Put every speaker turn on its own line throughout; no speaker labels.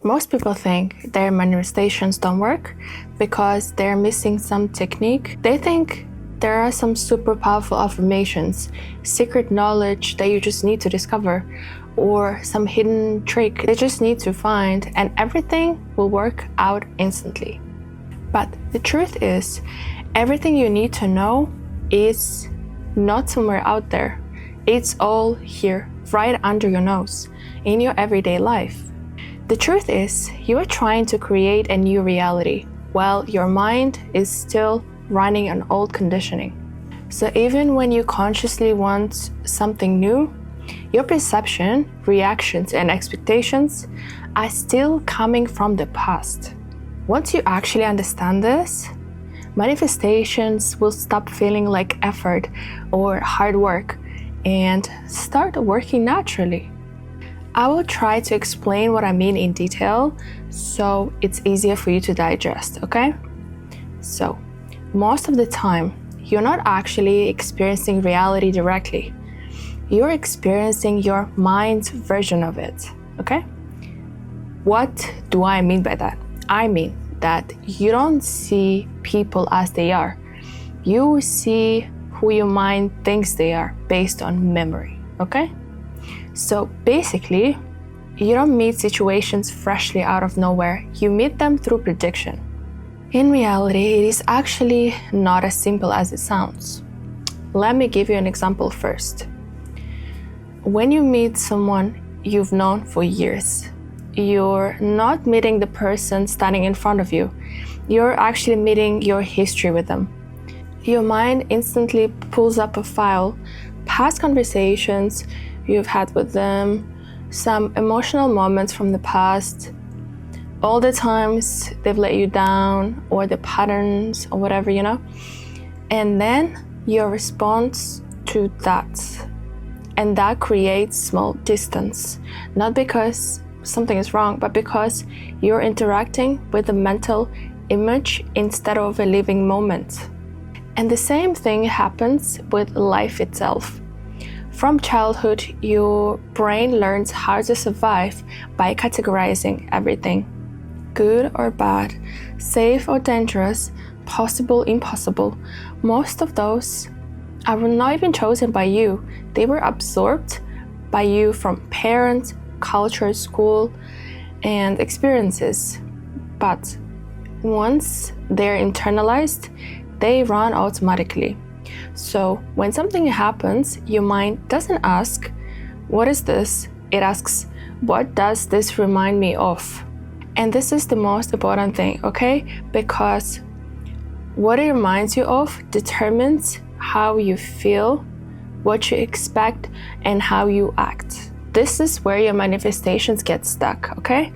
Most people think their manifestations don't work because they're missing some technique. They think there are some super powerful affirmations, secret knowledge that you just need to discover, or some hidden trick they just need to find, and everything will work out instantly. But the truth is, everything you need to know is not somewhere out there. It's all here, right under your nose, in your everyday life. The truth is, you are trying to create a new reality while your mind is still running on old conditioning. So even when you consciously want something new, your perception, reactions, and expectations are still coming from the past. Once you actually understand this, manifestations will stop feeling like effort or hard work and start working naturally. I will try to explain what I mean in detail so it's easier for you to digest, okay? So, most of the time, you're not actually experiencing reality directly. You're experiencing your mind's version of it, okay? What do I mean by that? I mean that you don't see people as they are. You see who your mind thinks they are based on memory, okay? So basically, you don't meet situations freshly out of nowhere. You meet them through prediction. In reality, it is actually not as simple as it sounds. Let me give you an example first. When you meet someone you've known for years, you're not meeting the person standing in front of you. You're actually meeting your history with them. Your mind instantly pulls up a file, past conversations you've had with them, some emotional moments from the past, all the times they've let you down, or the patterns, or whatever, and then your response to that. And that creates small distance, not because something is wrong, but because you're interacting with a mental image instead of a living moment. And the same thing happens with life itself. From childhood, your brain learns how to survive by categorizing everything. Good or bad, safe or dangerous, possible, impossible. Most of those are not even chosen by you. They were absorbed by you from parents, culture, school, and experiences. But once they're internalized, they run automatically. So when something happens, your mind doesn't ask, what is this? It asks, what does this remind me of? And this is the most important thing, okay? Because what it reminds you of determines how you feel, what you expect, and how you act. This is where your manifestations get stuck, okay?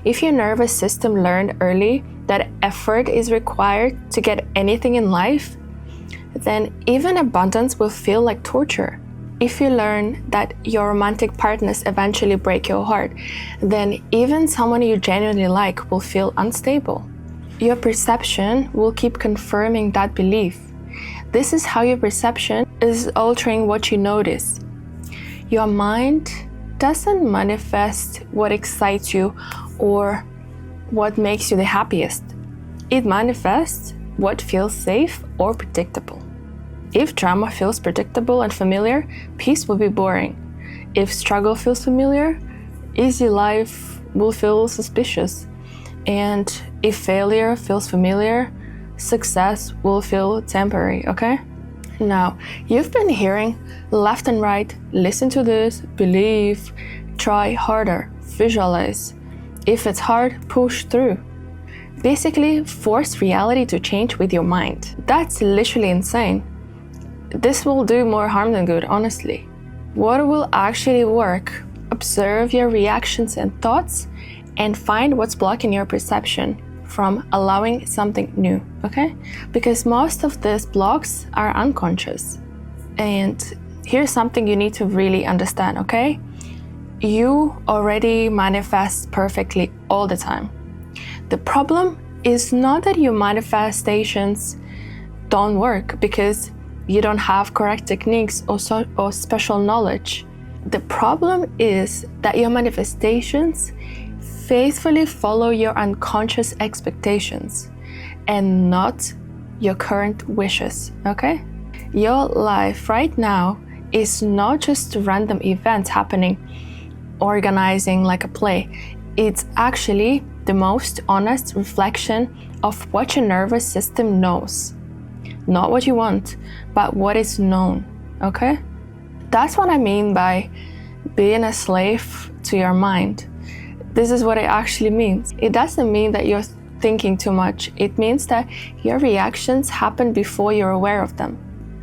If your nervous system learned early that effort is required to get anything in life, then even abundance will feel like torture. If you learn that your romantic partners eventually break your heart, then even someone you genuinely like will feel unstable. Your perception will keep confirming that belief. This is how your perception is altering what you notice. Your mind doesn't manifest what excites you or what makes you the happiest. It manifests what feels safe or predictable. If drama feels predictable and familiar, peace will be boring. If struggle feels familiar, easy life will feel suspicious. And if failure feels familiar, success will feel temporary, okay? Now, you've been hearing left and right, listen to this, believe, try harder, visualize. If it's hard, push through. Basically, force reality to change with your mind. That's literally insane. This will do more harm than good, honestly. What will actually work? Observe your reactions and thoughts and find what's blocking your perception from allowing something new, okay? Because most of these blocks are unconscious. And here's something you need to really understand, okay? You already manifest perfectly all the time. The problem is not that your manifestations don't work because you don't have correct techniques or special knowledge. The problem is that your manifestations faithfully follow your unconscious expectations and not your current wishes, okay? Your life right now is not just random events happening, organizing like a play. It's actually the most honest reflection of what your nervous system knows. Not what you want, but what is known, okay? That's what I mean by being a slave to your mind. This is what it actually means. It doesn't mean that you're thinking too much. It means that your reactions happen before you're aware of them.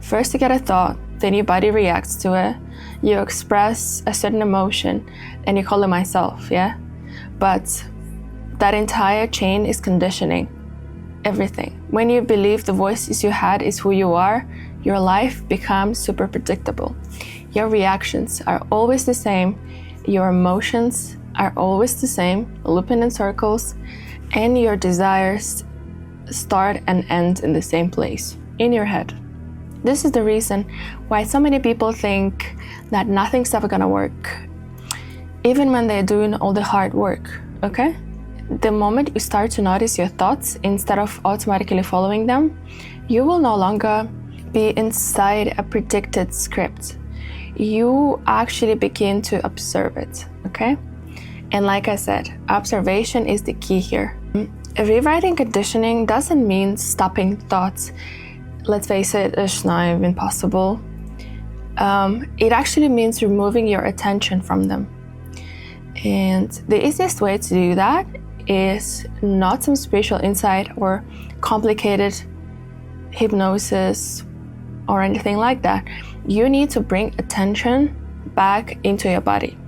First you get a thought, then your body reacts to it. You express a certain emotion and you call it myself, yeah? But that entire chain is conditioning. Everything. When you believe the voices you had is who you are, your life becomes super predictable. Your reactions are always the same. Your emotions are always the same, looping in circles, and your desires start and end in the same place, in your head. This is the reason why so many people think that nothing's ever gonna work, even when they're doing all the hard work, okay? The moment you start to notice your thoughts instead of automatically following them, you will no longer be inside a predicted script. You actually begin to observe it, okay? And like I said, observation is the key here. Rewriting conditioning doesn't mean stopping thoughts. Let's face it, it's not even possible. It actually means removing your attention from them. And the easiest way to do that is not some spiritual insight or complicated hypnosis or anything like that. You need to bring attention back into your body.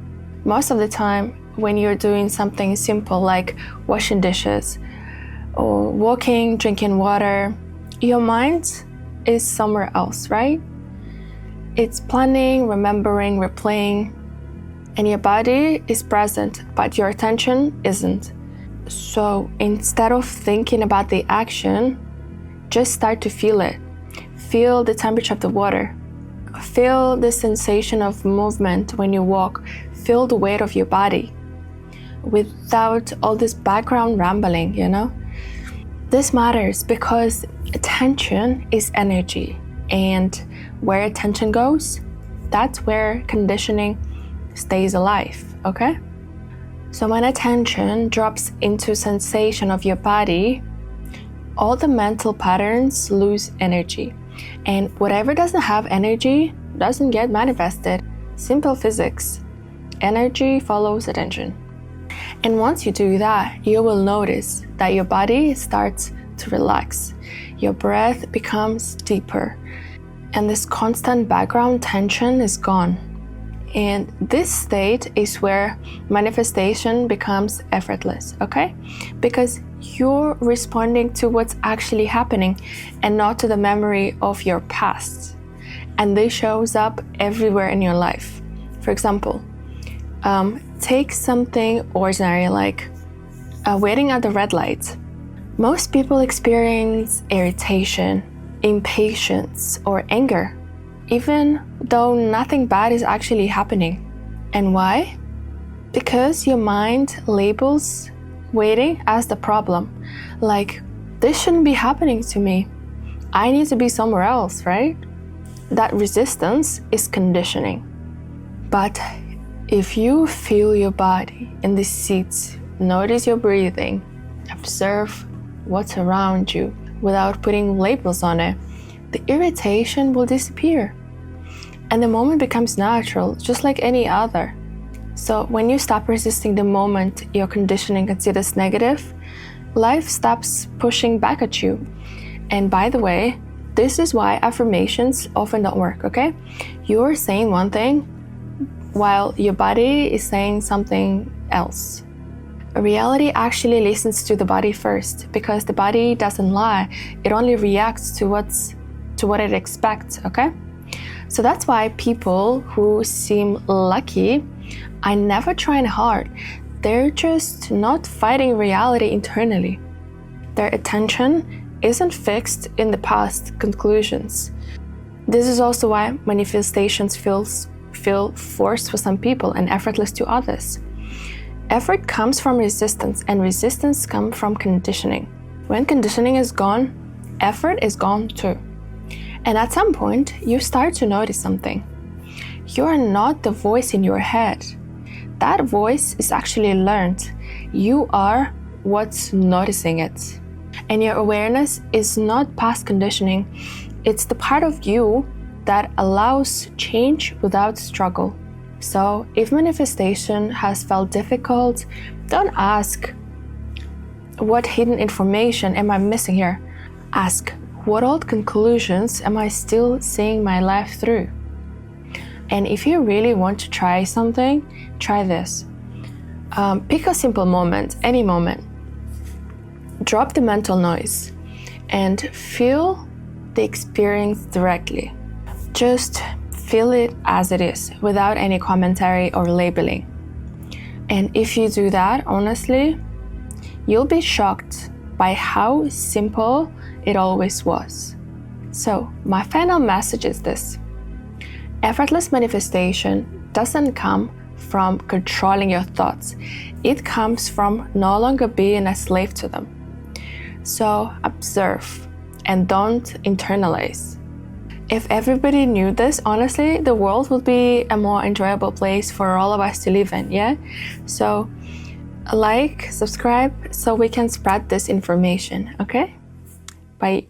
Most of the time, when you're doing something simple like washing dishes or walking, drinking water, your mind is somewhere else, right? It's planning, remembering, replaying, and your body is present, but your attention isn't. So instead of thinking about the action, just start to feel it. Feel the temperature of the water. Feel the sensation of movement when you walk. Feel the weight of your body without all this background rambling, you know? This matters because attention is energy, and where attention goes, that's where conditioning stays alive, okay? So when attention drops into sensation of your body, all the mental patterns lose energy. And whatever doesn't have energy doesn't get manifested. Simple physics. Energy follows attention. And once you do that, you will notice that your body starts to relax. Your breath becomes deeper. And this constant background tension is gone. And this state is where manifestation becomes effortless, okay? Because you're responding to what's actually happening and not to the memory of your past. And this shows up everywhere in your life. For example, take something ordinary like waiting at the red light. Most people experience irritation, impatience, or anger, even though nothing bad is actually happening. And why? Because your mind labels waiting as the problem. Like, this shouldn't be happening to me. I need to be somewhere else, right? That resistance is conditioning. But if you feel your body in the seat, notice your breathing, observe what's around you without putting labels on it, the irritation will disappear. And the moment becomes natural, just like any other. So when you stop resisting the moment your conditioning considers negative, life stops pushing back at you. And by the way, this is why affirmations often don't work, okay? You're saying one thing while your body is saying something else. Reality actually listens to the body first, because the body doesn't lie. It only reacts to what it expects, okay? So that's why people who seem lucky are never trying hard. They're just not fighting reality internally. Their attention isn't fixed in the past conclusions. This is also why manifestations feel forced for some people and effortless to others. Effort comes from resistance, and resistance comes from conditioning. When conditioning is gone, effort is gone too. And at some point, you start to notice something. You are not the voice in your head. That voice is actually learned. You are what's noticing it. And your awareness is not past conditioning. It's the part of you that allows change without struggle. So if manifestation has felt difficult, don't ask, what hidden information am I missing here? Ask, what old conclusions am I still seeing my life through? And if you really want to try something, try this. Pick a simple moment, any moment. Drop the mental noise and feel the experience directly. Just feel it as it is, without any commentary or labeling. And if you do that, honestly, you'll be shocked by how simple it always was. So, my final message is this. Effortless manifestation doesn't come from controlling your thoughts. It comes from no longer being a slave to them. So, observe and don't internalize. If everybody knew this, honestly, the world would be a more enjoyable place for all of us to live in, yeah? So, like, subscribe, so we can spread this information, okay? Bye.